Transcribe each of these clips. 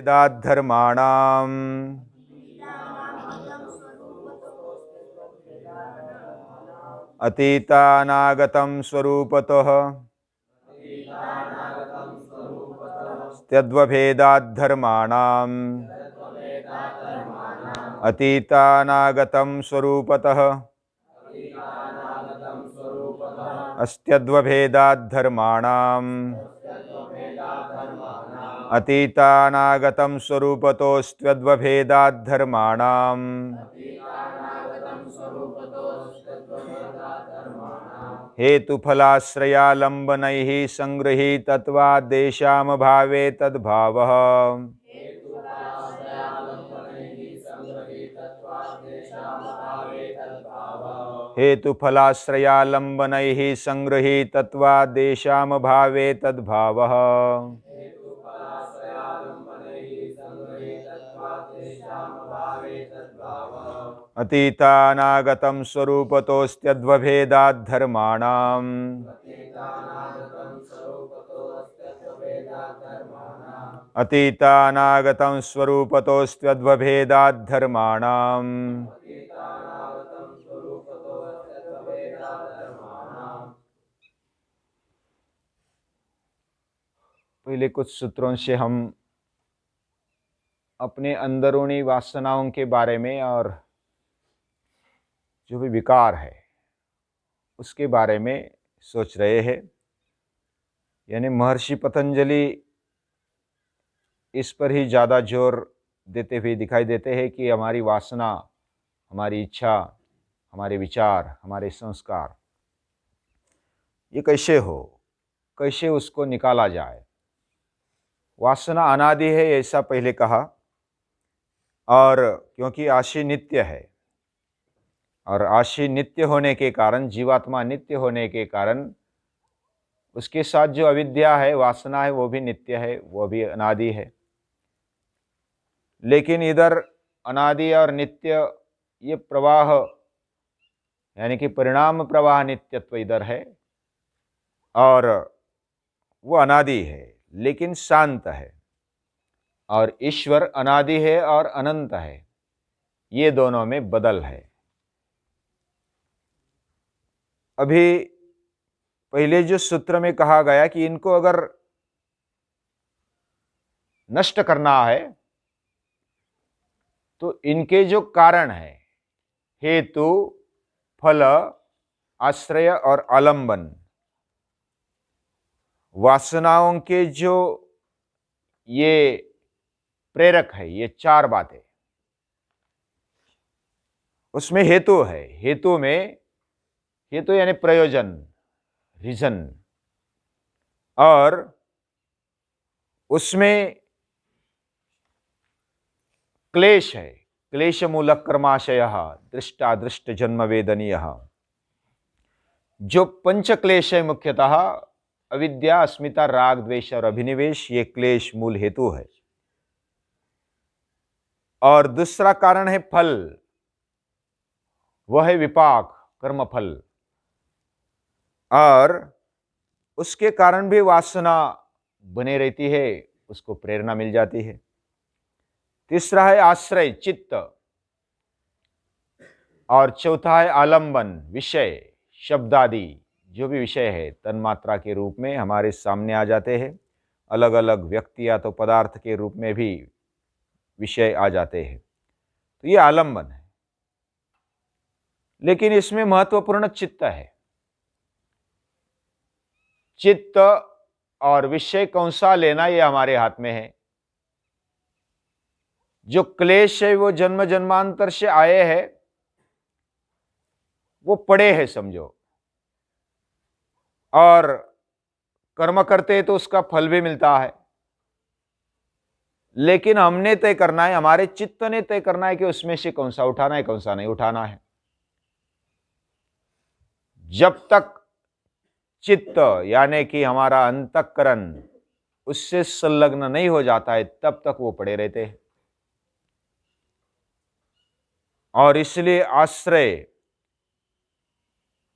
भेदाद्धर्माणाम् अतीतानागतं स्वरूपतः त्यद्वभेदाद्धर्माणाम् अतीतानागतं स्वरूपतः अस्त्यद्वभेदाद्धर्माणाम् अतीतानागतं स्वरूपतोऽस्त्यद्वभेदाद्धर्माणाम् हेतुफलाश्रयालम्बनैः संगृहीतत्वाद्देशामभावे तद्भावः हेतुफलाश्रयालम्बनैः संगृहीतत्वाद्देशामभावे तद्भावः अतीतानागतं स्वरूपतोऽस्त्यद्वभेदाद्धर्माणाम् अतीतानागतं स्वरूपतोऽस्त्यद्वभेदाद्धर्माणाम् पहले कुछ सूत्रों से हम अपने अंदरूनी वासनाओं के बारे में और जो भी विकार है उसके बारे में सोच रहे हैं। यानी महर्षि पतंजलि इस पर ही ज़्यादा जोर देते हुए दिखाई देते हैं कि हमारी वासना, हमारी इच्छा, हमारे विचार, हमारे संस्कार ये कैसे हो, कैसे उसको निकाला जाए। वासना अनादि है ऐसा पहले कहा, और क्योंकि आशी नित्य है और आशी नित्य होने के कारण, जीवात्मा नित्य होने के कारण उसके साथ जो अविद्या है, वासना है, वो भी नित्य है, वो भी अनादि है। लेकिन इधर अनादि और नित्य ये प्रवाह यानी कि परिणाम प्रवाह नित्यत्व इधर है और वो अनादि है लेकिन शांत है, और ईश्वर अनादि है और अनंत है, ये दोनों में बदल है। अभी पहले जो सूत्र में कहा गया कि इनको अगर नष्ट करना है तो इनके जो कारण है, हेतु, फल, आश्रय और आलंबन, वासनाओं के जो ये प्रेरक है, ये चार बातें, उसमें हेतु है। हेतु में, हेतु यानी प्रयोजन, रीजन, और उसमें क्लेश है, क्लेश मूलक कर्माशय दृष्टादृष्ट जन्म वेदनीय। जो पंच क्लेश है मुख्यतः अविद्या, अस्मिता, राग, द्वेष और अभिनिवेश, ये क्लेश मूल हेतु है। और दूसरा कारण है फल, वह है विपाक, कर्म फल, और उसके कारण भी वासना बने रहती है, उसको प्रेरणा मिल जाती है। तीसरा है आश्रय, चित्त, और चौथा है आलंबन, विषय, शब्द आदि जो भी विषय है तन्मात्रा के रूप में हमारे सामने आ जाते हैं। अलग अलग व्यक्ति या तो पदार्थ के रूप में भी विषय आ जाते हैं, तो ये आलंबन है। लेकिन इसमें महत्वपूर्ण चित्त है। चित्त और विषय कौन सा लेना, ये हमारे हाथ में है। जो क्लेश है वो जन्म जन्मांतर से आए हैं, वो पड़े हैं समझो, और कर्म करते हैं तो उसका फल भी मिलता है। लेकिन हमने तय करना है, हमारे चित्त ने तय करना है कि उसमें से कौन सा उठाना है, कौन सा नहीं उठाना है। जब तक चित्त यानी कि हमारा अंतःकरण उससे संलग्न नहीं हो जाता है, तब तक वो पड़े रहते हैं। और इसलिए आश्रय,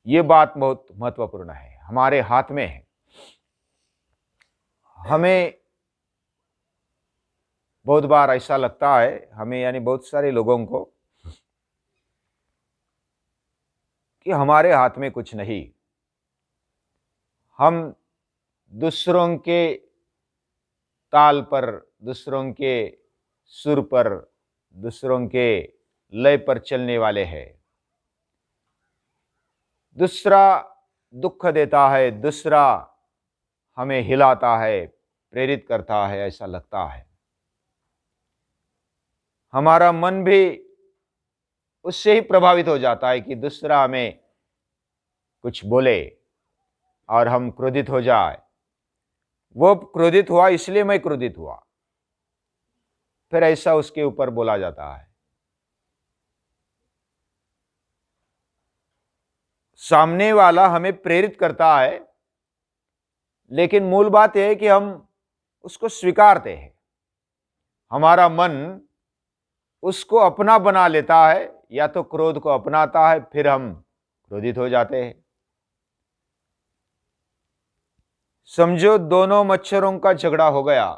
ये बात बहुत महत्वपूर्ण है, हमारे हाथ में है। हमें बहुत बार ऐसा लगता है हमें, यानी बहुत सारे लोगों को, कि हमारे हाथ में कुछ नहीं, हम दूसरों के ताल पर, दूसरों के सुर पर, दूसरों के लय पर चलने वाले हैं। दूसरा दुख देता है, दूसरा हमें हिलाता है, प्रेरित करता है, ऐसा लगता है। हमारा मन भी उससे ही प्रभावित हो जाता है कि दूसरा हमें कुछ बोले और हम क्रोधित हो जाए। वो क्रोधित हुआ इसलिए मैं क्रोधित हुआ, फिर ऐसा उसके ऊपर बोला जाता है। सामने वाला हमें प्रेरित करता है, लेकिन मूल बात यह है कि हम उसको स्वीकारते हैं। हमारा मन उसको अपना बना लेता है, या तो क्रोध को अपनाता है, फिर हम क्रोधित हो जाते हैं। समझो दोनों मच्छरों का झगड़ा हो गया,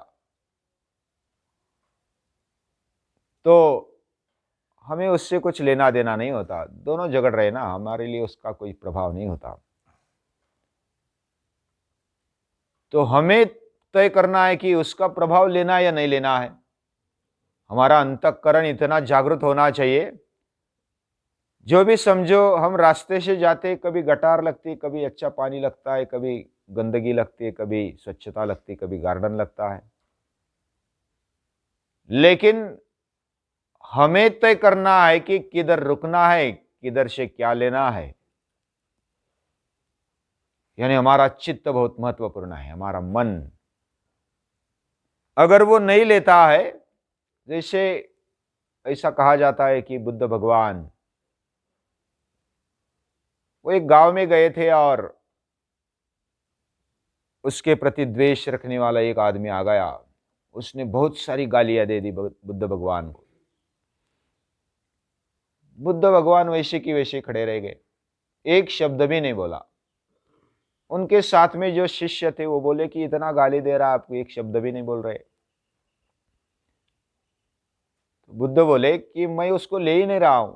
तो हमें उससे कुछ लेना देना नहीं होता, दोनों झगड़ रहे ना, हमारे लिए उसका कोई प्रभाव नहीं होता। तो हमें तय करना है कि उसका प्रभाव लेना या नहीं लेना है। हमारा अंतःकरण इतना जागृत होना चाहिए, जो भी समझो हम रास्ते से जाते, कभी गटार लगती, कभी अच्छा पानी लगता है, कभी गंदगी लगती है, कभी स्वच्छता लगती, कभी गार्डन लगता है, लेकिन हमें तय करना है कि किधर रुकना है, किधर से क्या लेना है। यानी हमारा चित्त बहुत महत्वपूर्ण है, हमारा मन। अगर वो नहीं लेता है, जैसे ऐसा कहा जाता है कि बुद्ध भगवान वो एक गांव में गए थे और उसके प्रति द्वेष रखने वाला एक आदमी आ गया। उसने बहुत सारी गालियां दे दी बुद्ध भगवान को। बुद्ध भगवान वैसे की वैसे खड़े रह गए, एक शब्द भी नहीं बोला। उनके साथ में जो शिष्य थे वो बोले कि इतना गाली दे रहा, आप एक शब्द भी नहीं बोल रहे। तो बुद्ध बोले कि मैं उसको ले ही नहीं रहा हूं,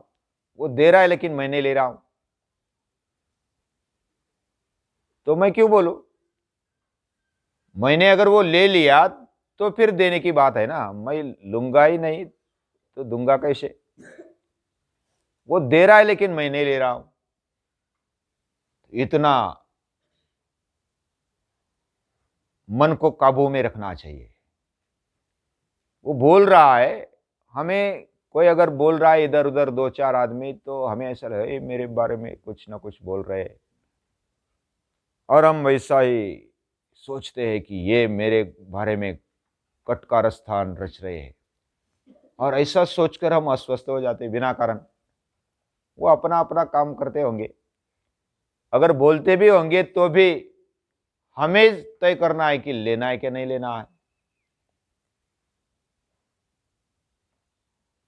वो दे रहा है लेकिन मैं नहीं ले रहा हूं, तो मैं क्यों बोलूं? मैंने अगर वो ले लिया तो फिर देने की बात है ना, मैं लूंगा ही नहीं तो दूंगा कैसे? वो दे रहा है लेकिन मैं नहीं ले रहा हूं। इतना मन को काबू में रखना चाहिए। वो बोल रहा है, हमें कोई अगर बोल रहा है इधर उधर दो चार आदमी, तो हमें ऐसा लगे "ये मेरे बारे में कुछ ना कुछ बोल रहे हैं", और हम वैसा ही सोचते हैं कि ये मेरे बारे में कटकार स्थान रच रहे हैं, और ऐसा सोचकर हम अस्वस्थ हो जाते हैं बिना कारण। वो अपना अपना काम करते होंगे, अगर बोलते भी होंगे तो भी हमें तय करना है कि लेना है कि नहीं लेना है।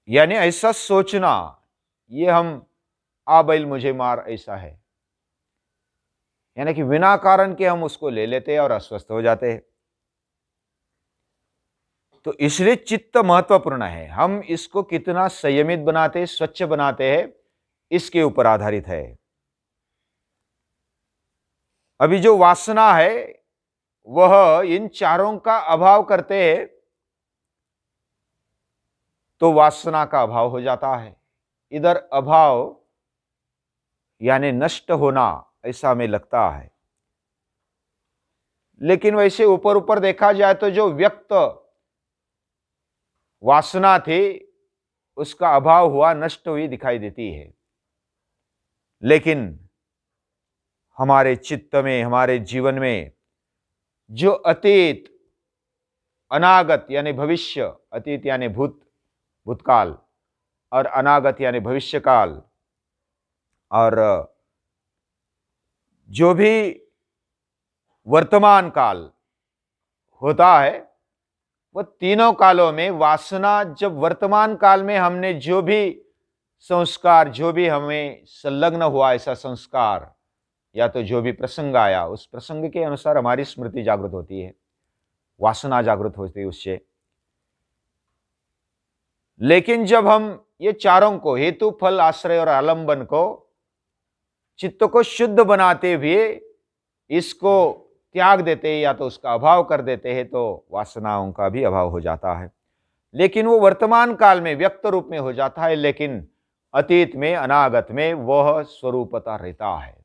यानी ऐसा सोचना, ये हम आ बैल मुझे मार ऐसा है, यानी कि बिना कारण के हम उसको ले लेते हैं और अस्वस्थ हो जाते हैं। तो इसलिए चित्त महत्वपूर्ण है, हम इसको कितना संयमित बनाते, स्वच्छ बनाते हैं, इसके ऊपर आधारित है। अभी जो वासना है वह इन चारों का अभाव करते हैं, तो वासना का अभाव हो जाता है। इधर अभाव यानी नष्ट होना ऐसा हमें लगता है, लेकिन वैसे ऊपर ऊपर देखा जाए तो जो व्यक्त वासना थी उसका अभाव हुआ, नष्ट हुई दिखाई देती है। लेकिन हमारे चित्त में, हमारे जीवन में जो अतीत, अनागत यानी भविष्य, अतीत यानी भूतकाल, और अनागत यानी भविष्यकाल, और जो भी वर्तमान काल होता है, वह तीनों कालों में वासना, जब वर्तमान काल में हमने जो भी संस्कार, जो भी हमें संलग्न हुआ ऐसा संस्कार, या तो जो भी प्रसंग आया, उस प्रसंग के अनुसार हमारी स्मृति जागृत होती है, वासना जागृत होती है उससे। लेकिन जब हम ये चारों को, हेतु, फल, आश्रय और आलंबन को, चित्त को शुद्ध बनाते हुए इसको त्याग देते हैं या तो उसका अभाव कर देते हैं, तो वासनाओं का भी अभाव हो जाता है। लेकिन वो वर्तमान काल में व्यक्त रूप में हो जाता है, लेकिन अतीत में, अनागत में वह स्वरूपता रहता है।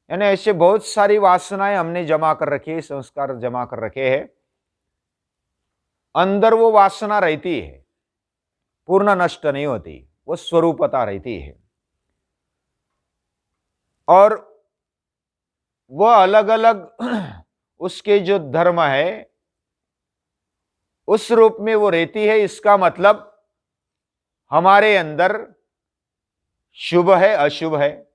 यानी ऐसे बहुत सारी वासनाएं हमने जमा कर रखी है, संस्कार जमा कर रखे हैं, अंदर वो वासना रहती है, पूर्ण नष्ट नहीं होती, वो स्वरूपता रहती है। और वह अलग अलग उसके जो धर्म है उस रूप में वो रहती है। इसका मतलब हमारे अंदर शुभ है, अशुभ है,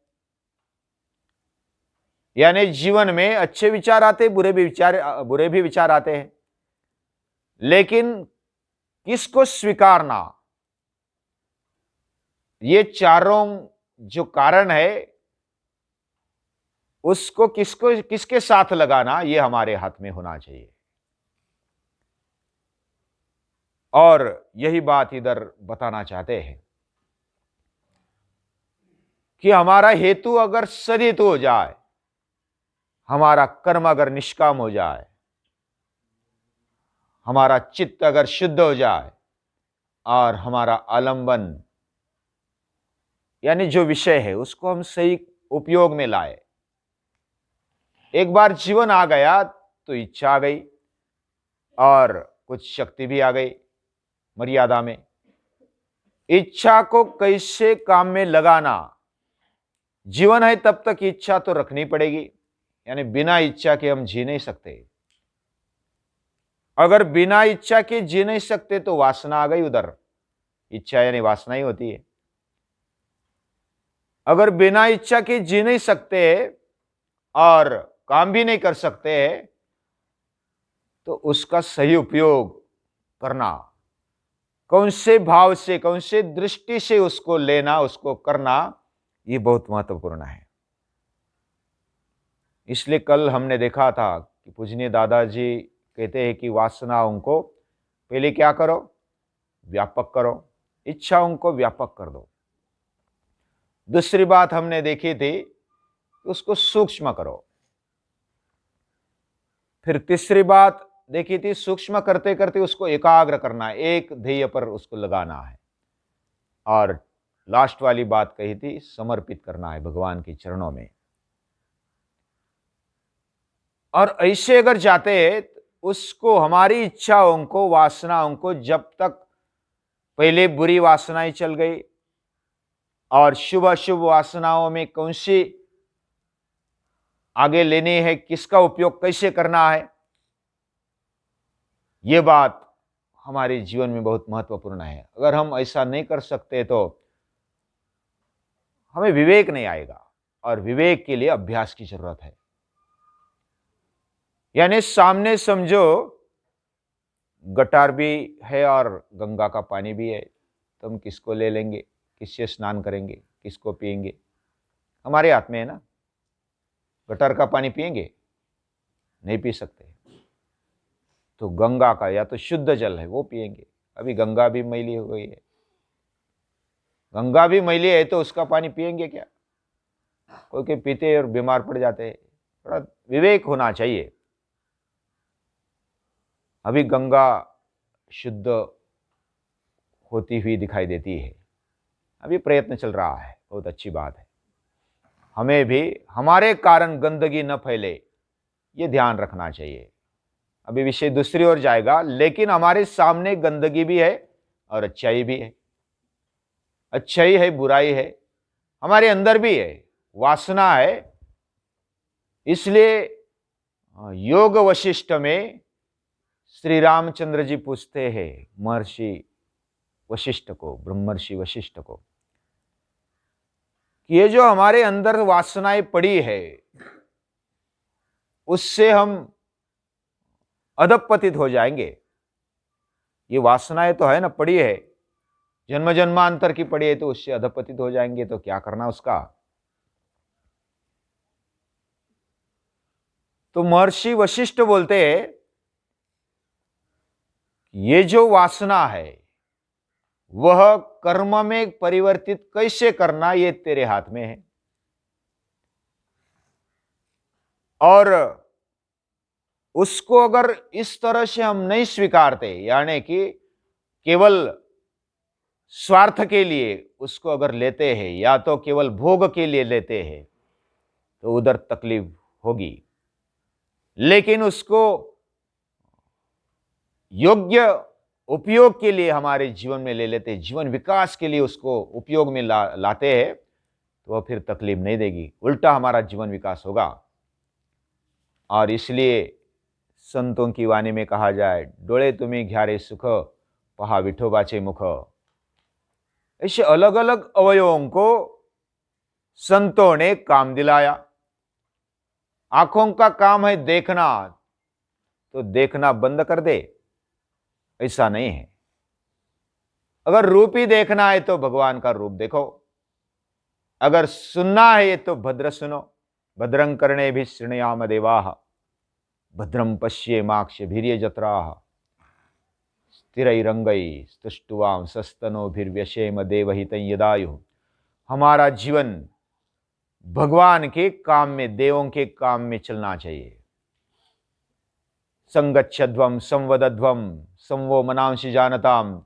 यानी जीवन में अच्छे विचार आते, बुरे भी विचार आते हैं, लेकिन किसको स्वीकारना, ये चारों जो कारण है उसको किसके साथ लगाना, ये हमारे हाथ में होना चाहिए। और यही बात इधर बताना चाहते हैं कि हमारा हेतु अगर सदहेतु हो जाए, हमारा कर्म अगर निष्काम हो जाए, हमारा चित्त अगर शुद्ध हो जाए और हमारा आलंबन यानी जो विषय है उसको हम सही उपयोग में लाए। एक बार जीवन आ गया तो इच्छा आ गई और कुछ शक्ति भी आ गई मर्यादा में। इच्छा को कैसे काम में लगाना, जीवन है तब तक इच्छा तो रखनी पड़ेगी, यानी बिना इच्छा के हम जी नहीं सकते। अगर बिना इच्छा के जी नहीं सकते तो वासना आ गई उधर, इच्छा यानी वासना ही होती है। अगर बिना इच्छा के जी नहीं सकते और काम भी नहीं कर सकते तो उसका सही उपयोग करना, कौन से भाव से, कौन से दृष्टि से उसको लेना, उसको करना, ये बहुत महत्वपूर्ण है। इसलिए कल हमने देखा था कि पूजनीय दादाजी कहते हैं कि वासनाओं को पहले क्या करो, व्यापक करो, इच्छाओं को व्यापक कर दो। दूसरी बात हमने देखी थी कि उसको सूक्ष्म करो। फिर तीसरी बात देखी थी, सूक्ष्म करते करते उसको एकाग्र करना है, एक ध्येय पर उसको लगाना है। और लास्ट वाली बात कही थी, समर्पित करना है भगवान के चरणों में। और ऐसे अगर जाते उसको, हमारी इच्छाओं को, वासनाओं को, जब तक पहले बुरी वासनाएं चल गई और शुभ अशुभ वासनाओं में कौन सी आगे लेनी है, किसका उपयोग कैसे करना है, यह बात हमारे जीवन में बहुत महत्वपूर्ण है। अगर हम ऐसा नहीं कर सकते तो हमें विवेक नहीं आएगा, और विवेक के लिए अभ्यास की जरूरत है। यानी सामने समझो गटार भी है और गंगा का पानी भी है, तो हम किसको ले लेंगे, किससे स्नान करेंगे, किसको पिएंगे, हमारे हाथ में है ना। गटार का पानी पिएंगे, नहीं पी सकते, तो गंगा का या तो शुद्ध जल है वो पिएंगे। अभी गंगा भी मैली हो गई है, गंगा भी मैली है तो उसका पानी पिएंगे क्या? कोई के पीते और बीमार पड़ जाते हैं। थोड़ा विवेक होना चाहिए। अभी गंगा शुद्ध होती हुई दिखाई देती है, अभी प्रयत्न चल रहा है, बहुत अच्छी बात है। हमें भी हमारे कारण गंदगी न फैले, ये ध्यान रखना चाहिए। अभी विषय दूसरी ओर जाएगा, लेकिन हमारे सामने गंदगी भी है और अच्छाई भी है, अच्छाई है, बुराई है, हमारे अंदर भी है, वासना है। इसलिए योग वशिष्ठ में श्री रामचंद्र जी पूछते हैं महर्षि वशिष्ठ को, ब्रह्मर्षि वशिष्ठ को, कि ये जो हमारे अंदर वासनाएं पड़ी है उससे हम अधपतित हो जाएंगे। ये वासनाएं तो है ना, पड़ी है, जन्म जन्मांतर की पड़ी है, तो उससे अधपतित हो जाएंगे, तो क्या करना उसका? तो महर्षि वशिष्ठ बोलते हैं ये जो वासना है वह कर्म में परिवर्तित कैसे करना ये तेरे हाथ में है। और उसको अगर इस तरह से हम नहीं स्वीकारते, यानी कि केवल स्वार्थ के लिए उसको अगर लेते हैं या तो केवल भोग के लिए लेते हैं, तो उधर तकलीफ होगी। लेकिन उसको योग्य उपयोग के लिए हमारे जीवन में ले लेते हैं, जीवन विकास के लिए उसको उपयोग में लाते हैं, तो वह फिर तकलीफ नहीं देगी, उल्टा हमारा जीवन विकास होगा। और इसलिए संतों की वाणी में कहा जाए, डोळे तुम्ही घ्यारे सुख, पहा विठोबाचे मुख। ऐसे अलग अलग अवयवों को संतों ने काम दिलाया। आंखों का काम है देखना, तो देखना बंद कर दे, ऐसा नहीं है। अगर रूप ही देखना है तो भगवान का रूप देखो, अगर सुनना है तो भद्र सुनो। भद्रं कर्णे भी शृणुयाम देवाः, भद्रं पश्येमाक्षभिर्यजत्राः, स्थिरैरंगैः स्तुष्ट्वां सस्तनोभिर्व्यसेम देवहितं यदायुः। हमारा जीवन भगवान के काम में, देवों के काम में चलना चाहिए। संगच्छध्वम संवदध्वम संवो मनांसि जानताम,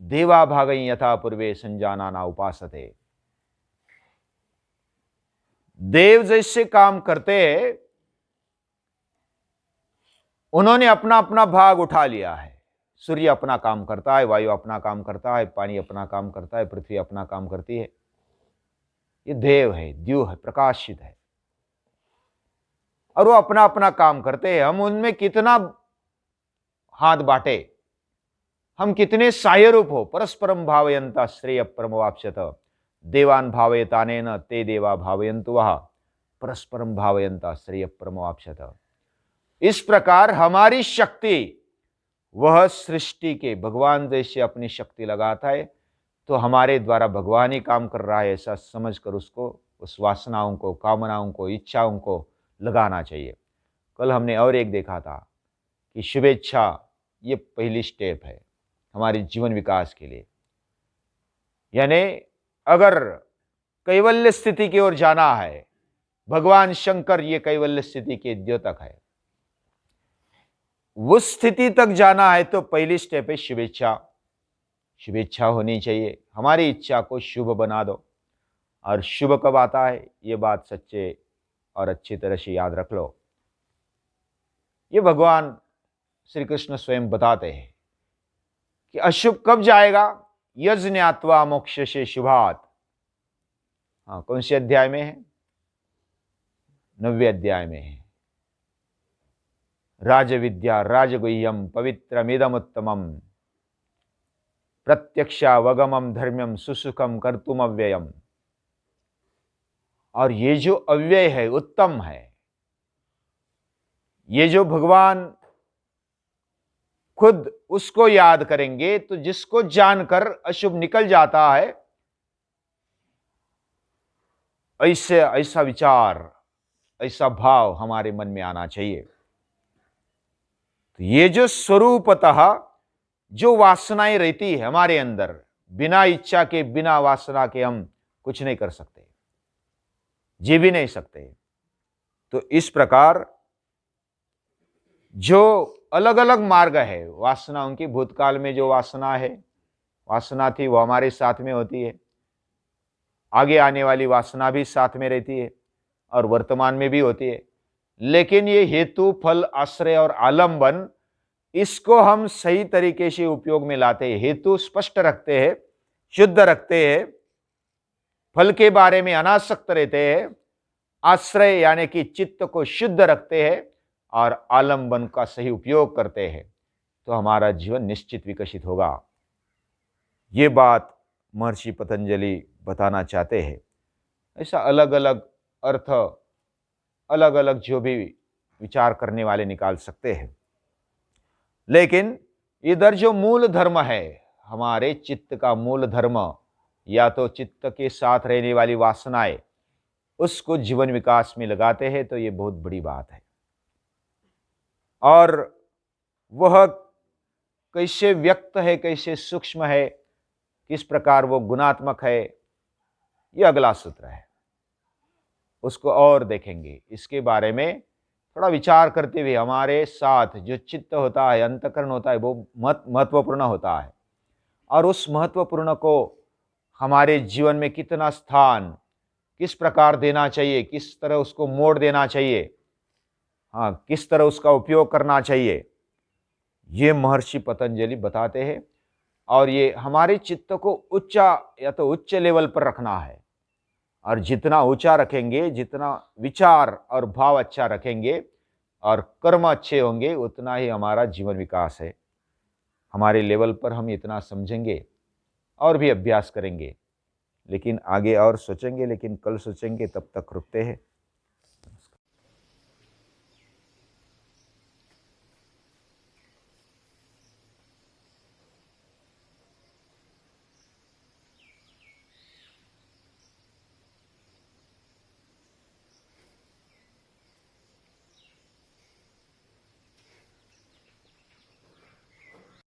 देवा भागई यथा पूर्वे संजानाना उपासते। देव जैसे काम करते हैं, उन्होंने अपना अपना भाग उठा लिया है। सूर्य अपना काम करता है, वायु अपना काम करता है, पानी अपना काम करता है, पृथ्वी अपना काम करती है। ये देव है, द्यू है, प्रकाशित है, और वो अपना अपना काम करते हैं। हम उनमें कितना हाथ बांटे, हम कितने सहाय रूप हो। परस्परम भावयंता श्रेय परमवाप्स्यत, देवान भावयतानेन ते देवा भावयन्तु वः, परस्परम भावयंता श्रेय परमवाप्स्यत। इस प्रकार हमारी शक्ति, वह सृष्टि के भगवान जैसे अपनी शक्ति लगाता है, तो हमारे द्वारा भगवान ही काम कर रहा है, ऐसा समझकर उसको, उस वासनाओं को, कामनाओं को, इच्छाओं को लगाना चाहिए। कल हमने और एक देखा था कि शुभेच्छा ये पहली स्टेप है हमारे जीवन विकास के लिए। यानी अगर कैवल्य स्थिति की ओर जाना है, भगवान शंकर ये कैवल्य स्थिति के द्योतक है, उस स्थिति तक जाना है तो पहली स्टेप है शुभेच्छा। शुभेच्छा होनी चाहिए, हमारी इच्छा को शुभ बना दो। और शुभ कब आता है, ये बात सच्चे और अच्छी तरह से याद रख लो। ये भगवान श्री कृष्ण स्वयं बताते हैं कि अशुभ कब जाएगा, यज्ञात्वा मोक्ष से शुभात। हाँ, कौन से अध्याय में है, 9वें अध्याय में है। राजविद्या राजगुह्यम पवित्रमिदमुत्तमम, प्रत्यक्षावगमम धर्म्यम सुसुखम कर्तुम अव्ययम। और ये जो अव्यय है, उत्तम है, ये जो भगवान खुद उसको याद करेंगे, तो जिसको जानकर अशुभ निकल जाता है, ऐसा विचार, ऐसा भाव हमारे मन में आना चाहिए। तो ये जो स्वरूपतः जो वासनाएं रहती है हमारे अंदर, बिना इच्छा के, बिना वासना के हम कुछ नहीं कर सकते, जी भी नहीं सकते। तो इस प्रकार जो अलग अलग मार्ग है वासनाओं की, भूतकाल में जो वासना थी वो हमारे साथ में होती है, आगे आने वाली वासना भी साथ में रहती है, और वर्तमान में भी होती है। लेकिन ये हेतु, फल, आश्रय और आलंबन, इसको हम सही तरीके से उपयोग में लाते हैं। हेतु स्पष्ट रखते हैं, शुद्ध रखते हैं, फल के बारे में अनासक्त रहते हैं, आश्रय यानी कि चित्त को शुद्ध रखते हैं, और आलंबन का सही उपयोग करते हैं, तो हमारा जीवन निश्चित विकसित होगा। ये बात महर्षि पतंजलि बताना चाहते हैं। ऐसा अलग अलग अर्थ, अलग अलग जो भी विचार करने वाले निकाल सकते हैं, लेकिन इधर जो मूल धर्म है, हमारे चित्त का मूल धर्म, या तो चित्त के साथ रहने वाली वासनाएं, उसको जीवन विकास में लगाते हैं, तो ये बहुत बड़ी बात है। और वह कैसे व्यक्त है, कैसे सूक्ष्म है, किस प्रकार वो गुणात्मक है, ये अगला सूत्र है, उसको और देखेंगे। इसके बारे में थोड़ा विचार करते हुए हमारे साथ जो चित्त होता है, अंतःकरण होता है, वो महत्वपूर्ण होता है, और उस महत्वपूर्ण को हमारे जीवन में कितना स्थान, किस प्रकार देना चाहिए, किस तरह उसको मोड़ देना चाहिए, हाँ, किस तरह उसका उपयोग करना चाहिए, ये महर्षि पतंजलि बताते हैं। और ये हमारे चित्त को ऊंचा या तो उच्च लेवल पर रखना है, और जितना ऊंचा रखेंगे, जितना विचार और भाव अच्छा रखेंगे और कर्म अच्छे होंगे, उतना ही हमारा जीवन विकास है। हमारे लेवल पर हम इतना समझेंगे और भी अभ्यास करेंगे, लेकिन आगे और सोचेंगे, लेकिन कल सोचेंगे, तब तक रुकते हैं।